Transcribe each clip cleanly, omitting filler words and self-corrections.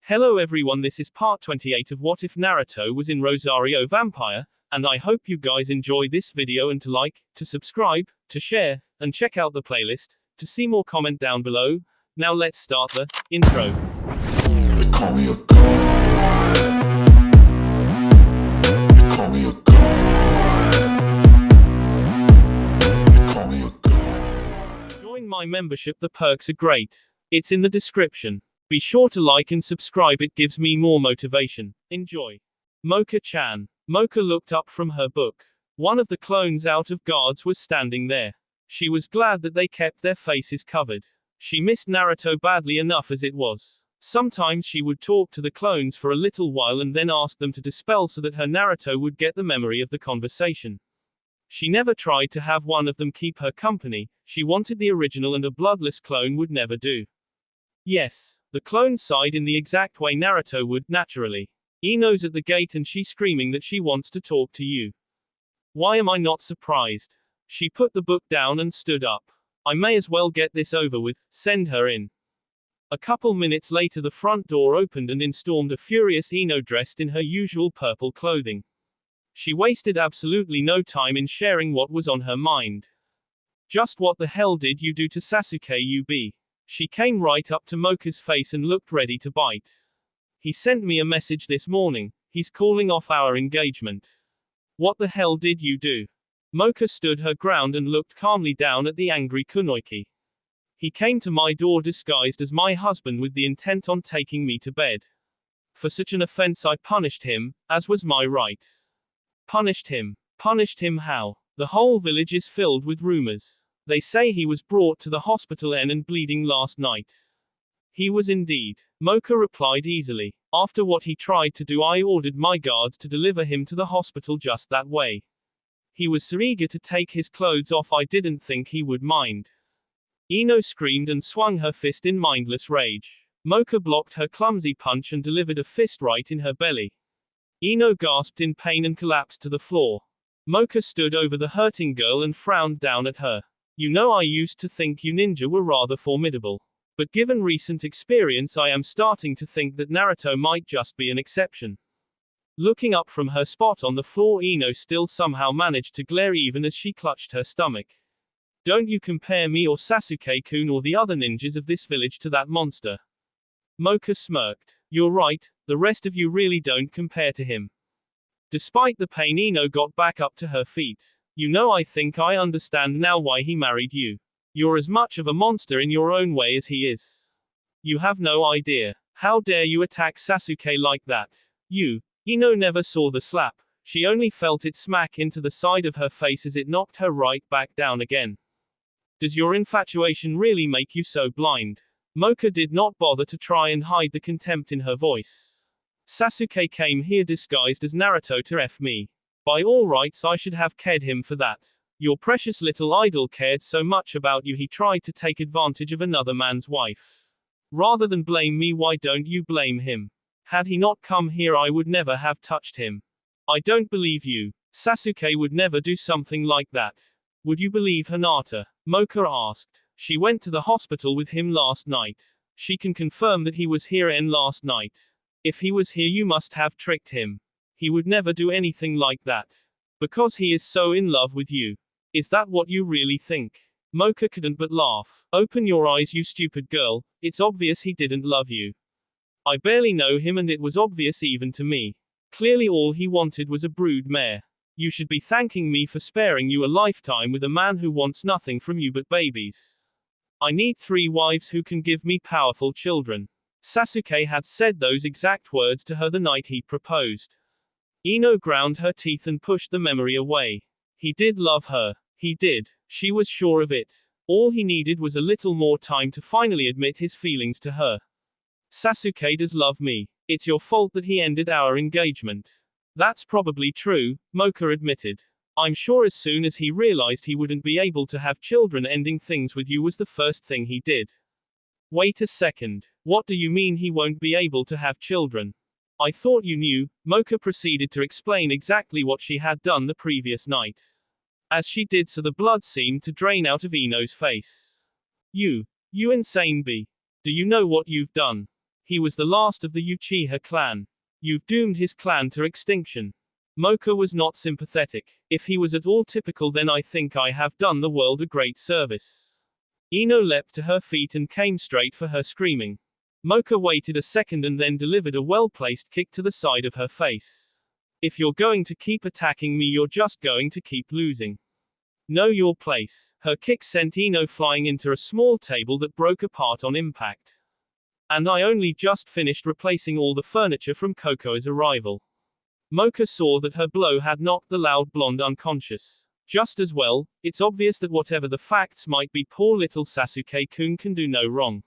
Hello everyone, this is part 28 of What If Naruto Was in Rosario Vampire, and I hope you guys enjoy this video and to like, to subscribe, to share, and check out the playlist, to see more comment down below. Now let's start the intro. They call me a god. They call me a god. They call me a god. Join my membership, the perks are great. It's in the description. Be sure to like and subscribe, it gives me more motivation. Enjoy. Mocha-chan. Mocha looked up from her book. One of the clones out of guards was standing there. She was glad that they kept their faces covered. She missed Naruto badly enough as it was. Sometimes she would talk to the clones for a little while and then ask them to dispel so that her Naruto would get the memory of the conversation. She never tried to have one of them keep her company, she wanted the original, and a bloodless clone would never do. Yes, the clone sighed in the exact way Naruto would, naturally. Ino's at the gate and she screaming that she wants to talk to you. Why am I not surprised? She put the book down and stood up. I may as well get this over with, send her in. A couple minutes later the front door opened and in stormed a furious Ino dressed in her usual purple clothing. She wasted absolutely no time in sharing what was on her mind. Just what the hell did you do to Sasuke UB? She came right up to Mocha's face and looked ready to bite. He sent me a message this morning, he's calling off our engagement. What the hell did you do? Mocha stood her ground and looked calmly down at the angry Kunoichi. He came to my door disguised as my husband with the intent on taking me to bed. For such an offense I punished him, as was my right. Punished him? Punished him how? The whole village is filled with rumors. They say he was brought to the hospital and bleeding last night. He was indeed. Mocha replied easily. After what he tried to do, I ordered my guards to deliver him to the hospital just that way. He was so eager to take his clothes off I didn't think he would mind. Ino screamed and swung her fist in mindless rage. Mocha blocked her clumsy punch and delivered a fist right in her belly. Ino gasped in pain and collapsed to the floor. Mocha stood over the hurting girl and frowned down at her. You know, I used to think you ninja were rather formidable. But given recent experience I am starting to think that Naruto might just be an exception. Looking up from her spot on the floor, Ino still somehow managed to glare even as she clutched her stomach. Don't you compare me or Sasuke-kun or the other ninjas of this village to that monster. Mocha smirked. You're right, the rest of you really don't compare to him. Despite the pain, Ino got back up to her feet. You know, I think I understand now why he married you. You're as much of a monster in your own way as he is. You have no idea. How dare you attack Sasuke like that? You. Ino never saw the slap. She only felt it smack into the side of her face as it knocked her right back down again. Does your infatuation really make you so blind? Mocha did not bother to try and hide the contempt in her voice. Sasuke came here disguised as Naruto to F me. By all rights I should have cared him for that. Your precious little idol cared so much about you he tried to take advantage of another man's wife. Rather than blame me, why don't you blame him? Had he not come here I would never have touched him. I don't believe you. Sasuke would never do something like that. Would you believe Hinata? Mocha asked. She went to the hospital with him last night. She can confirm that he was here last night. If he was here you must have tricked him. He would never do anything like that. Because he is so in love with you. Is that what you really think? Mocha couldn't but laugh. Open your eyes, you stupid girl, it's obvious he didn't love you. I barely know him and it was obvious even to me. Clearly all he wanted was a brood mare. You should be thanking me for sparing you a lifetime with a man who wants nothing from you but babies. I need 3 wives who can give me powerful children. Sasuke had said those exact words to her the night he proposed. Ino ground her teeth and pushed the memory away. He did love her. He did. She was sure of it. All he needed was a little more time to finally admit his feelings to her. Sasuke does love me. It's your fault that he ended our engagement. That's probably true, Mocha admitted. I'm sure as soon as he realized he wouldn't be able to have children, ending things with you was the first thing he did. Wait a second. What do you mean he won't be able to have children? I thought you knew. Mocha proceeded to explain exactly what she had done the previous night. As she did so the blood seemed to drain out of Ino's face. You insane bee. Do you know what you've done? He was the last of the Uchiha clan. You've doomed his clan to extinction. Mocha was not sympathetic. If he was at all typical, then I think I have done the world a great service. Ino leapt to her feet and came straight for her, screaming. Mocha waited a second and then delivered a well-placed kick to the side of her face. If you're going to keep attacking me, you're just going to keep losing. Know your place. Her kick sent Ino flying into a small table that broke apart on impact. And I only just finished replacing all the furniture from Koko's arrival. Mocha saw that her blow had knocked the loud blonde unconscious. Just as well, it's obvious that whatever the facts might be, poor little Sasuke-kun can do no wrong.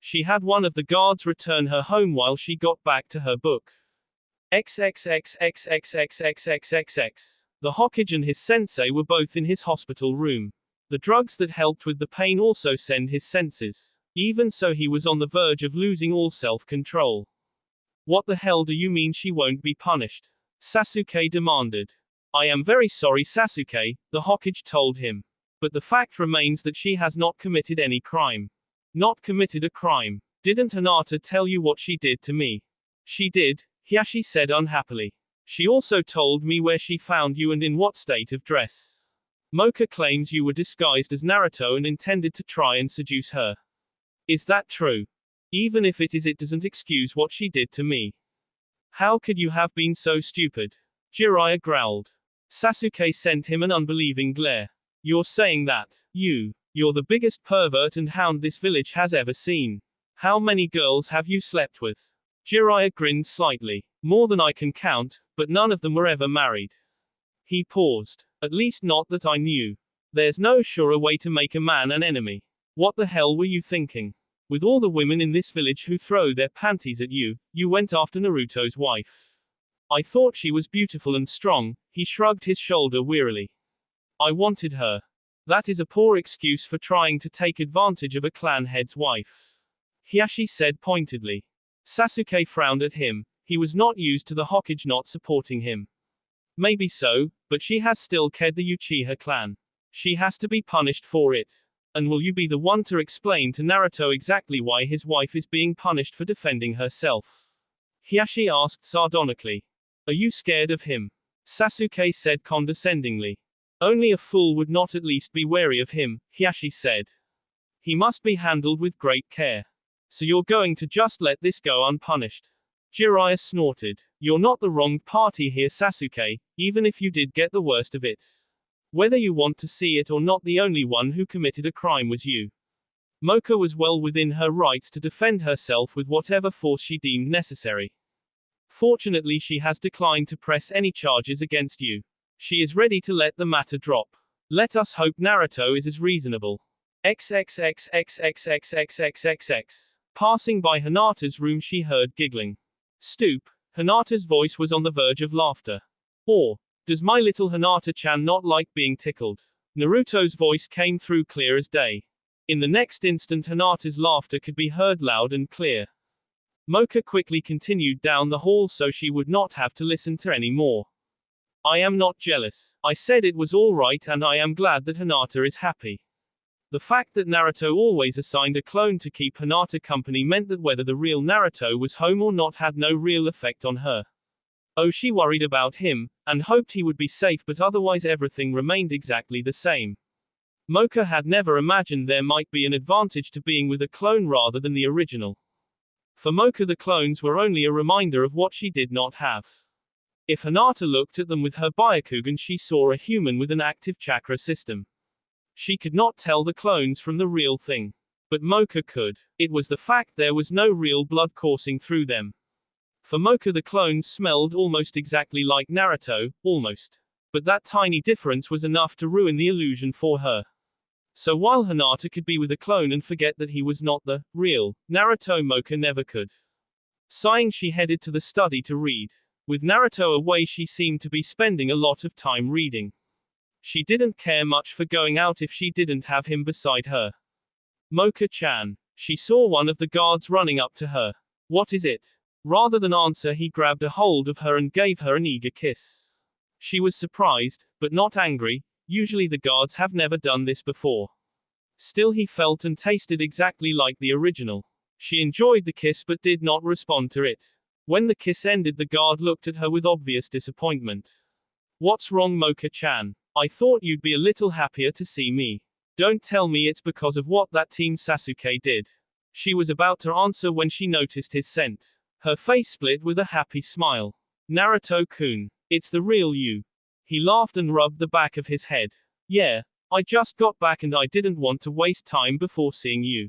She had one of the guards return her home while she got back to her book. XXXXXXXXXXX. The Hokage and his sensei were both in his hospital room. The drugs that helped with the pain also sent his senses. Even so, he was on the verge of losing all self-control. What the hell do you mean she won't be punished? Sasuke demanded. I am very sorry, Sasuke, the Hokage told him. But the fact remains that she has not committed any crime. Not committed a crime. Didn't Hinata tell you what she did to me? She did, Hiashi said unhappily. She also told me where she found you and in what state of dress. Mocha claims you were disguised as Naruto and intended to try and seduce her. Is that true? Even if it is, it doesn't excuse what she did to me. How could you have been so stupid? Jiraiya growled. Sasuke sent him an unbelieving glare. You're saying that? You're the biggest pervert and hound this village has ever seen. How many girls have you slept with? Jiraiya grinned slightly. More than I can count, but none of them were ever married. He paused. At least not that I knew. There's no surer way to make a man an enemy. What the hell were you thinking? With all the women in this village who throw their panties at you, you went after Naruto's wife. I thought she was beautiful and strong, he shrugged his shoulder wearily. I wanted her. That is a poor excuse for trying to take advantage of a clan head's wife. Hiashi said pointedly. Sasuke frowned at him. He was not used to the Hokage not supporting him. Maybe so, but she has still killed the Uchiha clan. She has to be punished for it. And will you be the one to explain to Naruto exactly why his wife is being punished for defending herself? Hiashi asked sardonically. Are you scared of him? Sasuke said condescendingly. Only a fool would not at least be wary of him, Hiashi said. He must be handled with great care. So you're going to just let this go unpunished? Jiraiya snorted. You're not the wrong party here, Sasuke, even if you did get the worst of it. Whether you want to see it or not, the only one who committed a crime was you. Mocha was well within her rights to defend herself with whatever force she deemed necessary. Fortunately, she has declined to press any charges against you. She is ready to let the matter drop. Let us hope Naruto is as reasonable. XXXXXXXXXX. Passing by Hinata's room, she heard giggling. Stoop. Hinata's voice was on the verge of laughter. Or, does my little Hinata-chan not like being tickled? Naruto's voice came through clear as day. In the next instant, Hinata's laughter could be heard loud and clear. Mocha quickly continued down the hall so she would not have to listen to any more. I am not jealous. I said it was all right, and I am glad that Hinata is happy. The fact that Naruto always assigned a clone to keep Hinata company meant that whether the real Naruto was home or not had no real effect on her. Oh, she worried about him, and hoped he would be safe, but otherwise everything remained exactly the same. Mocha had never imagined there might be an advantage to being with a clone rather than the original. For Mocha, the clones were only a reminder of what she did not have. If Hinata looked at them with her Byakugan, she saw a human with an active chakra system. She could not tell the clones from the real thing. But Mocha could. It was the fact there was no real blood coursing through them. For Mocha, the clones smelled almost exactly like Naruto, almost. But that tiny difference was enough to ruin the illusion for her. So while Hinata could be with a clone and forget that he was not the real Naruto, Mocha never could. Sighing, she headed to the study to read. With Naruto away, she seemed to be spending a lot of time reading. She didn't care much for going out if she didn't have him beside her. Mocha-chan. She saw one of the guards running up to her. What is it? Rather than answer, he grabbed a hold of her and gave her an eager kiss. She was surprised, but not angry. Usually the guards have never done this before. Still, he felt and tasted exactly like the original. She enjoyed the kiss but did not respond to it. When the kiss ended, the guard looked at her with obvious disappointment. What's wrong, Mocha-chan? I thought you'd be a little happier to see me. Don't tell me it's because of what that Team Sasuke did. She was about to answer when she noticed his scent. Her face split with a happy smile. Naruto-kun, it's the real you. He laughed and rubbed the back of his head. Yeah, I just got back and I didn't want to waste time before seeing you.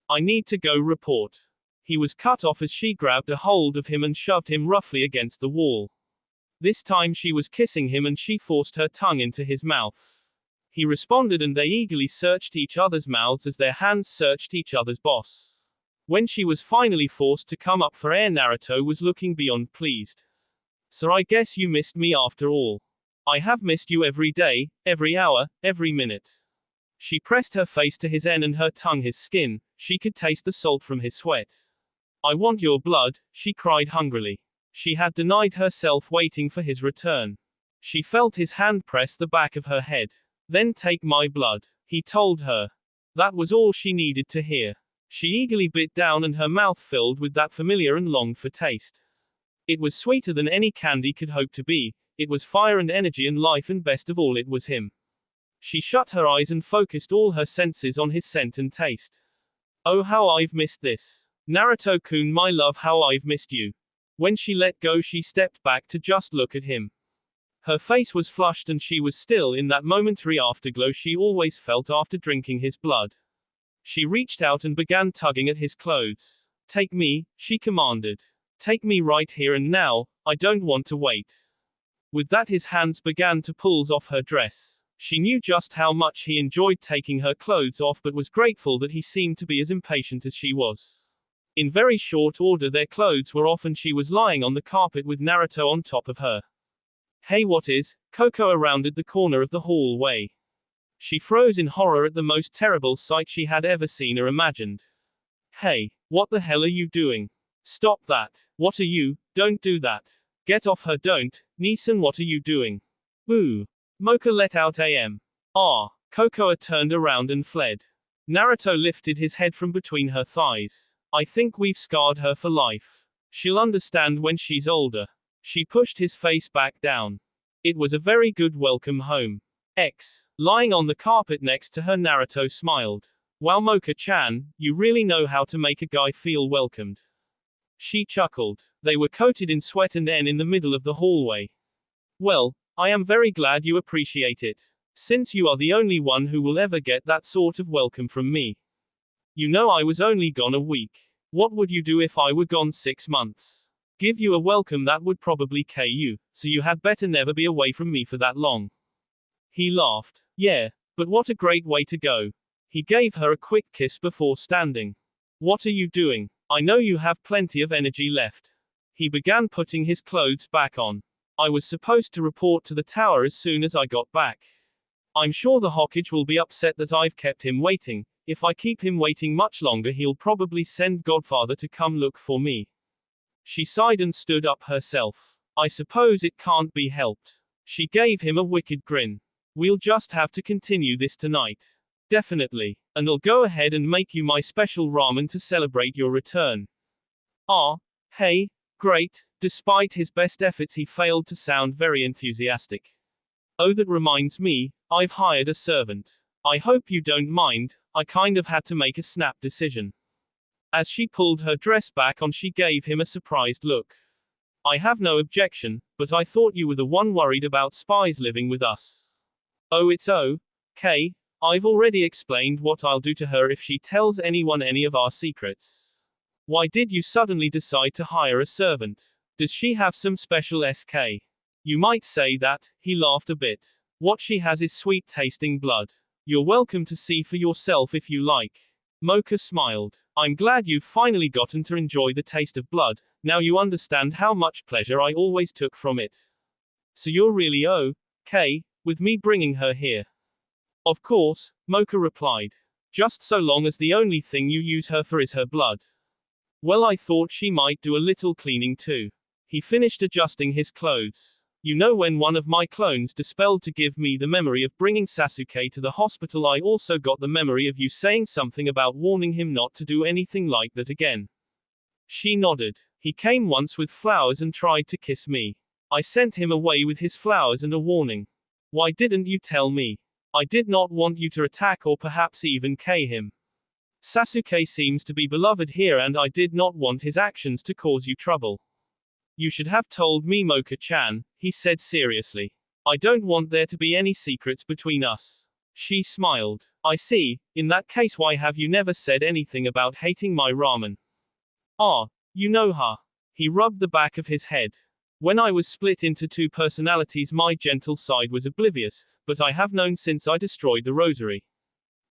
I need to go report. He was cut off as she grabbed a hold of him and shoved him roughly against the wall. This time she was kissing him and she forced her tongue into his mouth. He responded and they eagerly searched each other's mouths as their hands searched each other's boss. When she was finally forced to come up for air, Naruto was looking beyond pleased. So I guess you missed me after all. I have missed you every day, every hour, every minute. She pressed her face to his and her tongue his skin. She could taste the salt from his sweat. I want your blood, she cried hungrily. She had denied herself waiting for his return. She felt his hand press the back of her head. Then take my blood, he told her. That was all she needed to hear. She eagerly bit down and her mouth filled with that familiar and longed for taste. It was sweeter than any candy could hope to be. It was fire and energy and life, and best of all, it was him. She shut her eyes and focused all her senses on his scent and taste. Oh, how I've missed this. Naruto-kun, my love, how I've missed you. When she let go, she stepped back to just look at him. Her face was flushed and she was still in that momentary afterglow she always felt after drinking his blood. She reached out and began tugging at his clothes. Take me, she commanded. Take me right here and now, I don't want to wait. With that, his hands began to pull off her dress. She knew just how much he enjoyed taking her clothes off but was grateful that he seemed to be as impatient as she was. In very short order their clothes were off and she was lying on the carpet with Naruto on top of her. Hey, what is? Coco rounded the corner of the hallway. She froze in horror at the most terrible sight she had ever seen or imagined. Hey, what the hell are you doing? Stop that. What are you? Don't do that. Get off her, don't. Neeson, what are you doing? Ooh. Mocha let out a Coco turned around and fled. Naruto lifted his head from between her thighs. I think we've scarred her for life. She'll understand when she's older. She pushed his face back down. It was a very good welcome home. Lying on the carpet next to her, Naruto smiled. Wow, Mocha-chan, you really know how to make a guy feel welcomed. She chuckled. They were coated in sweat and in the middle of the hallway. Well, I am very glad you appreciate it. Since you are the only one who will ever get that sort of welcome from me. You know I was only gone a week. What would you do if I were gone 6 months? Give you a welcome that would probably kill you, so you had better never be away from me for that long. He laughed. Yeah, but what a great way to go. He gave her a quick kiss before standing. What are you doing? I know you have plenty of energy left. He began putting his clothes back on. I was supposed to report to the tower as soon as I got back. I'm sure the Hokage will be upset that I've kept him waiting. If I keep him waiting much longer, he'll probably send Godfather to come look for me. She sighed and stood up herself. I suppose it can't be helped. She gave him a wicked grin. We'll just have to continue this tonight. Definitely. And I'll go ahead and make you my special ramen to celebrate your return. Hey, great. Despite his best efforts, he failed to sound very enthusiastic. Oh, that reminds me, I've hired a servant. I hope you don't mind, I kind of had to make a snap decision. As she pulled her dress back on, she gave him a surprised look. I have no objection, but I thought you were the one worried about spies living with us. Oh, it's okay. I've already explained what I'll do to her if she tells anyone any of our secrets. Why did you suddenly decide to hire a servant? Does she have some special SK? You might say that, he laughed a bit. What she has is sweet-tasting blood. You're welcome to see for yourself if you like. Mocha smiled. I'm glad you've finally gotten to enjoy the taste of blood. Now you understand how much pleasure I always took from it. So you're really okay with me bringing her here? Of course, Mocha replied. Just so long as the only thing you use her for is her blood. Well, I thought she might do a little cleaning too. He finished adjusting his clothes. You know, when one of my clones dispelled to give me the memory of bringing Sasuke to the hospital, I also got the memory of you saying something about warning him not to do anything like that again. She nodded. He came once with flowers and tried to kiss me. I sent him away with his flowers and a warning. Why didn't you tell me? I did not want you to attack or perhaps even kill him. Sasuke seems to be beloved here and I did not want his actions to cause you trouble. You should have told me, Mocha-chan, he said seriously. I don't want there to be any secrets between us. She smiled. I see. In that case, why have you never said anything about hating my ramen? Ah, you know her. He rubbed the back of his head. When I was split into two personalities, my gentle side was oblivious, but I have known since I destroyed the rosary.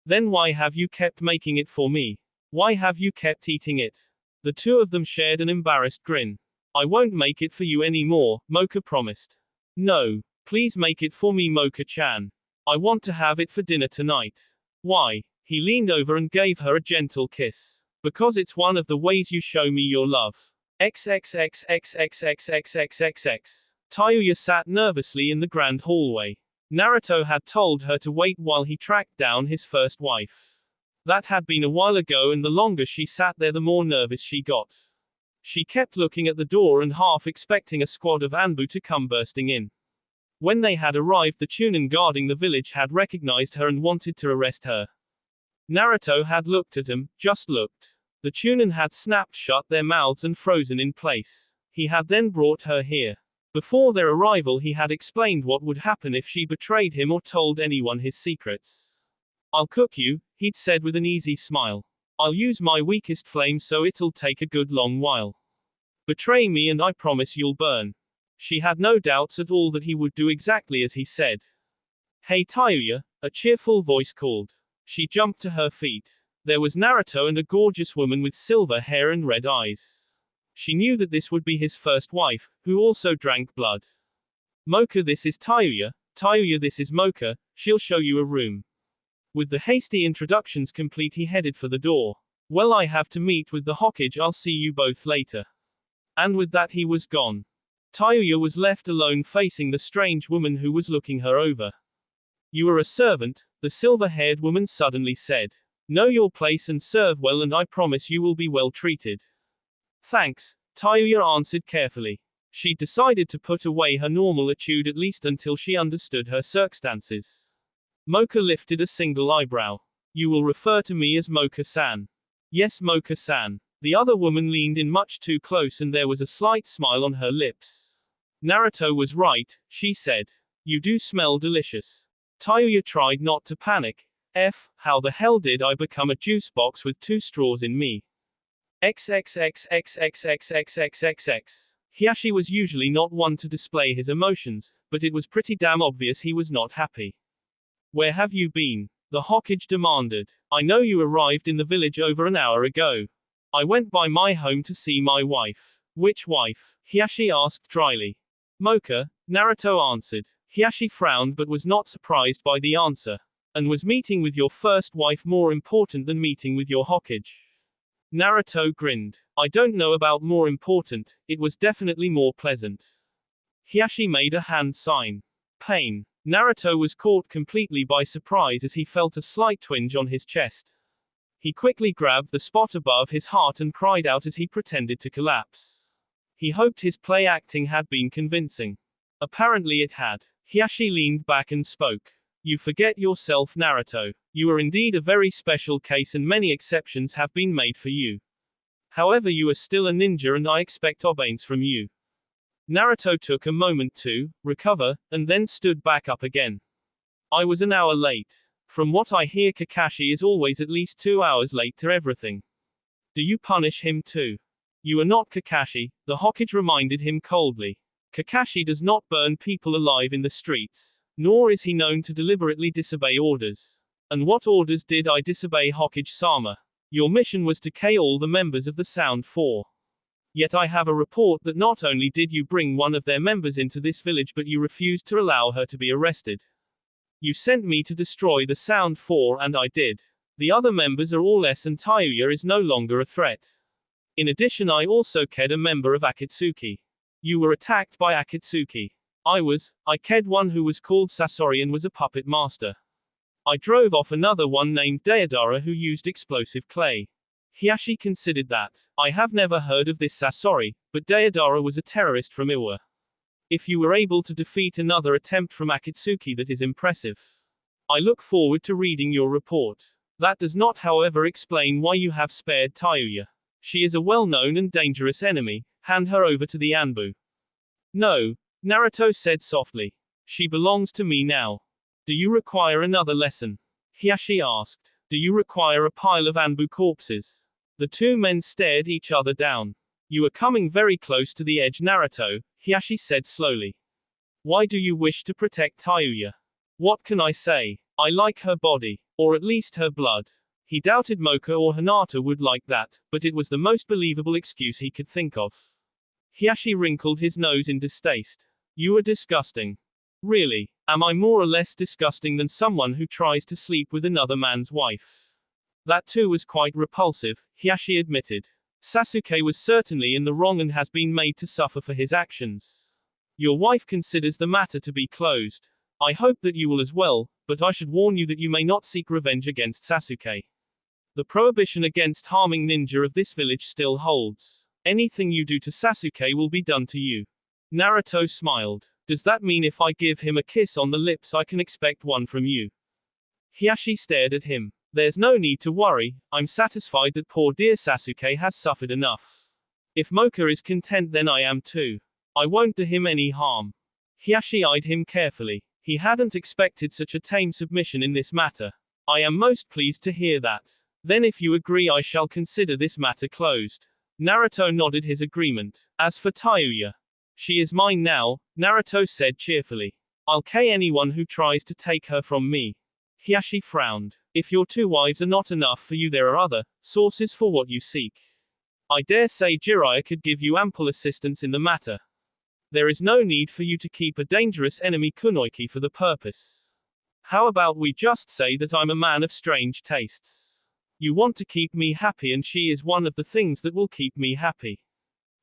Then why have you kept making it for me? Why have you kept eating it? The two of them shared an embarrassed grin. I won't make it for you anymore, Mocha promised. No. Please make it for me, Mocha-chan. I want to have it for dinner tonight. Why? He leaned over and gave her a gentle kiss. Because it's one of the ways you show me your love. XXXXXXXXXXX. Tayuya sat nervously in the grand hallway. Naruto had told her to wait while he tracked down his first wife. That had been a while ago, and the longer she sat there, the more nervous she got. She kept looking at the door and half expecting a squad of Anbu to come bursting in. When they had arrived, the Chunin guarding the village had recognized her and wanted to arrest her. Naruto had looked at him, just looked. The Chunin had snapped shut their mouths and frozen in place. He had then brought her here. Before their arrival, he had explained what would happen if she betrayed him or told anyone his secrets. I'll cook you, he'd said with an easy smile. I'll use my weakest flame so it'll take a good long while. Betray me and I promise you'll burn. She had no doubts at all that he would do exactly as he said. Hey Tayuya, a cheerful voice called. She jumped to her feet. There was Naruto and a gorgeous woman with silver hair and red eyes. She knew that this would be his first wife, who also drank blood. Mocha, this is Tayuya. Tayuya, this is Mocha. She'll show you a room. With the hasty introductions complete, he headed for the door. Well, I have to meet with the Hokage. I'll see you both later. And with that, he was gone. Tayuya was left alone facing the strange woman who was looking her over. You are a servant, the silver-haired woman suddenly said. Know your place and serve well, and I promise you will be well treated. Thanks, Tayuya answered carefully. She decided to put away her normal attitude at least until she understood her circumstances. Mocha lifted a single eyebrow. You will refer to me as Mocha-san. Yes, Mocha-san. The other woman leaned in much too close and there was a slight smile on her lips. Naruto was right, she said. You do smell delicious. Tayuya tried not to panic. How the hell did I become a juice box with two straws in me? XXXXXXXXXXX. Hiyashi was usually not one to display his emotions, but it was pretty damn obvious he was not happy. Where have you been? The Hokage demanded. I know you arrived in the village over an hour ago. I went by my home to see my wife. Which wife? Hiyashi asked dryly. Mocha, Naruto answered. Hiyashi frowned but was not surprised by the answer. And was meeting with your first wife more important than meeting with your Hokage? Naruto grinned. I don't know about more important, it was definitely more pleasant. Hiyashi made a hand sign. Pain. Naruto was caught completely by surprise as he felt a slight twinge on his chest. He quickly grabbed the spot above his heart and cried out as he pretended to collapse. He hoped his play acting had been convincing. Apparently it had. Hiyashi leaned back and spoke. You forget yourself, Naruto. You are indeed a very special case and many exceptions have been made for you. However, you are still a ninja and I expect obedience from you. Naruto took a moment to recover, and then stood back up again. I was an hour late. From what I hear, Kakashi is always at least 2 hours late to everything. Do you punish him too? You are not Kakashi, the Hokage reminded him coldly. Kakashi does not burn people alive in the streets, nor is he known to deliberately disobey orders. And what orders did I disobey, Hokage-sama? Your mission was to kill all the members of the Sound Four. Yet I have a report that not only did you bring one of their members into this village, but you refused to allow her to be arrested. You sent me to destroy the Sound Four and I did. The other members are all less and Tayuya is no longer a threat. In addition, I also killed a member of Akatsuki. You were attacked by Akatsuki. I ked one who was called Sasori and was a puppet master. I drove off another one named Deidara who used explosive clay. Hiashi considered that. I have never heard of this Sasori, but Deidara was a terrorist from Iwa. If you were able to defeat another attempt from Akatsuki, that is impressive. I look forward to reading your report. That does not, however, explain why you have spared Tayuya. She is a well-known and dangerous enemy. Hand her over to the Anbu. No, Naruto said softly. She belongs to me now. Do you require another lesson? Hiashi asked. Do you require a pile of Anbu corpses? The two men stared each other down. You are coming very close to the edge, Naruto, Hiashi said slowly. Why do you wish to protect Tayuya? What can I say? I like her body. Or at least her blood. He doubted Mocha or Hinata would like that, but it was the most believable excuse he could think of. Hiashi wrinkled his nose in distaste. You are disgusting. Really, am I more or less disgusting than someone who tries to sleep with another man's wife? That too was quite repulsive, Hiashi admitted. Sasuke was certainly in the wrong and has been made to suffer for his actions. Your wife considers the matter to be closed. I hope that you will as well, but I should warn you that you may not seek revenge against Sasuke. The prohibition against harming ninja of this village still holds. Anything you do to Sasuke will be done to you. Naruto smiled. Does that mean if I give him a kiss on the lips I can expect one from you? Hiashi stared at him. There's no need to worry, I'm satisfied that poor dear Sasuke has suffered enough. If Mocha is content, then I am too. I won't do him any harm. Hiashi eyed him carefully. He hadn't expected such a tame submission in this matter. I am most pleased to hear that. Then if you agree, I shall consider this matter closed. Naruto nodded his agreement. As for Tayuya, she is mine now, Naruto said cheerfully. I'll kill anyone who tries to take her from me. Hiashi frowned. If your two wives are not enough for you, there are other sources for what you seek. I dare say Jiraiya could give you ample assistance in the matter. There is no need for you to keep a dangerous enemy kunoichi for the purpose. How about we just say that I'm a man of strange tastes? You want to keep me happy, and she is one of the things that will keep me happy.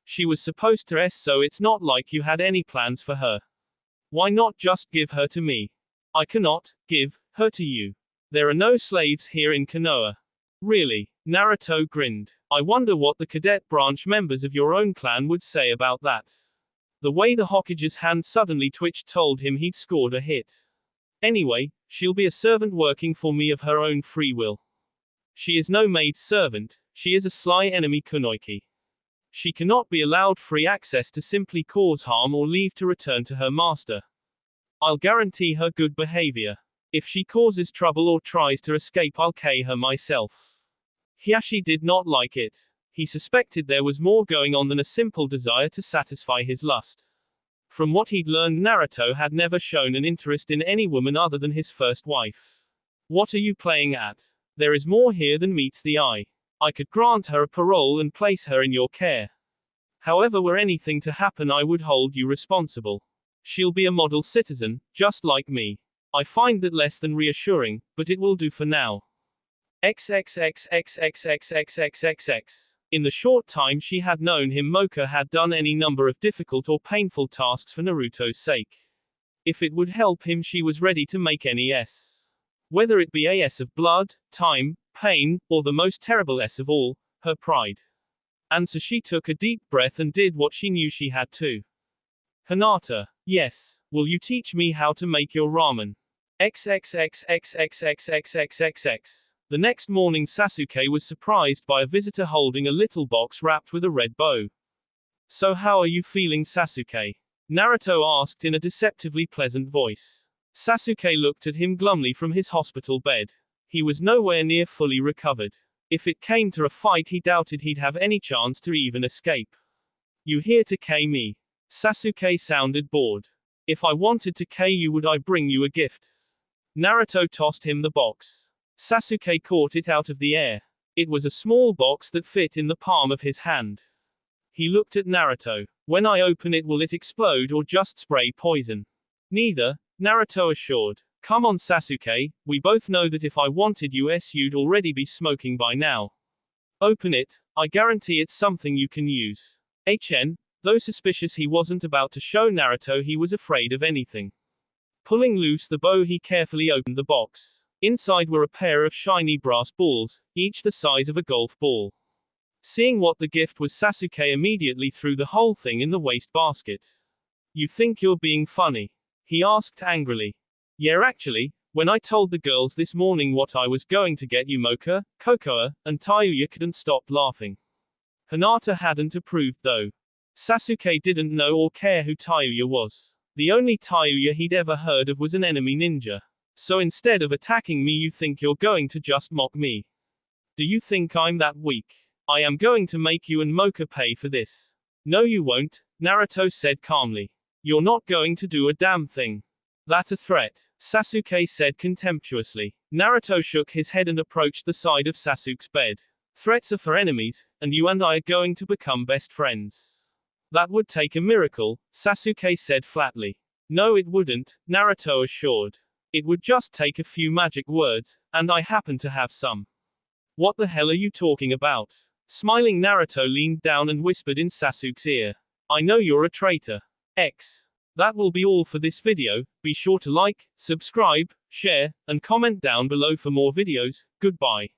She was supposed to so it's not like you had any plans for her. Why not just give her to me? I cannot give her to you. There are no slaves here in Konoha. Really? Naruto grinned. I wonder what the cadet branch members of your own clan would say about that. The way the Hokage's hand suddenly twitched told him he'd scored a hit. Anyway, she'll be a servant working for me of her own free will. She is no maid servant, she is a sly enemy kunoichi. She cannot be allowed free access to simply cause harm or leave to return to her master. I'll guarantee her good behavior. If she causes trouble or tries to escape, I'll kill her myself. Hiashi did not like it. He suspected there was more going on than a simple desire to satisfy his lust. From what he'd learned, Naruto had never shown an interest in any woman other than his first wife. What are you playing at? There is more here than meets the eye. I could grant her a parole and place her in your care. However, were anything to happen, I would hold you responsible. She'll be a model citizen, just like me. I find that less than reassuring, but it will do for now. XXXXXXXXXXX. In the short time she had known him, Mocha had done any number of difficult or painful tasks for Naruto's sake. If it would help him, she was ready to make any S. Whether it be a S of blood, time, pain, or the most terrible S of all, her pride. And so she took a deep breath and did what she knew she had to. Hinata, yes, will you teach me how to make your ramen? XXXXXXXXXX. The next morning, Sasuke was surprised by a visitor holding a little box wrapped with a red bow. So how are you feeling, Sasuke? Naruto asked in a deceptively pleasant voice. Sasuke looked at him glumly from his hospital bed. He was nowhere near fully recovered. If it came to a fight, he doubted he'd have any chance to even escape. You here to kill me? Sasuke sounded bored. If I wanted to kill you, would I bring you a gift? Naruto tossed him the box. Sasuke caught it out of the air. It was a small box that fit in the palm of his hand. He looked at Naruto. When I open it, will it explode or just spray poison? Neither, Naruto assured. Come on, Sasuke, we both know that if I wanted you'd already be smoking by now. Open it, I guarantee it's something you can use. Though suspicious he wasn't about to show Naruto he was afraid of anything. Pulling loose the bow he carefully opened the box. Inside were a pair of shiny brass balls, each the size of a golf ball. Seeing what the gift was, Sasuke immediately threw the whole thing in the wastebasket. You think you're being funny? He asked angrily. Yeah, actually, when I told the girls this morning what I was going to get you, Mocha, Kokoa, and Tayuya couldn't stop laughing. Hinata hadn't approved though. Sasuke didn't know or care who Tayuya was. The only Tayuya he'd ever heard of was an enemy ninja. So instead of attacking me, you think you're going to just mock me? Do you think I'm that weak? I am going to make you and Mocha pay for this. No you won't, Naruto said calmly. You're not going to do a damn thing. That a threat? Sasuke said contemptuously. Naruto shook his head and approached the side of Sasuke's bed. Threats are for enemies, and you and I are going to become best friends. That would take a miracle, Sasuke said flatly. No it wouldn't, Naruto assured. It would just take a few magic words, and I happen to have some. What the hell are you talking about? Smiling, Naruto leaned down and whispered in Sasuke's ear. I know you're a traitor. X. That will be all for this video. Be sure to like, subscribe, share, and comment down below for more videos. Goodbye.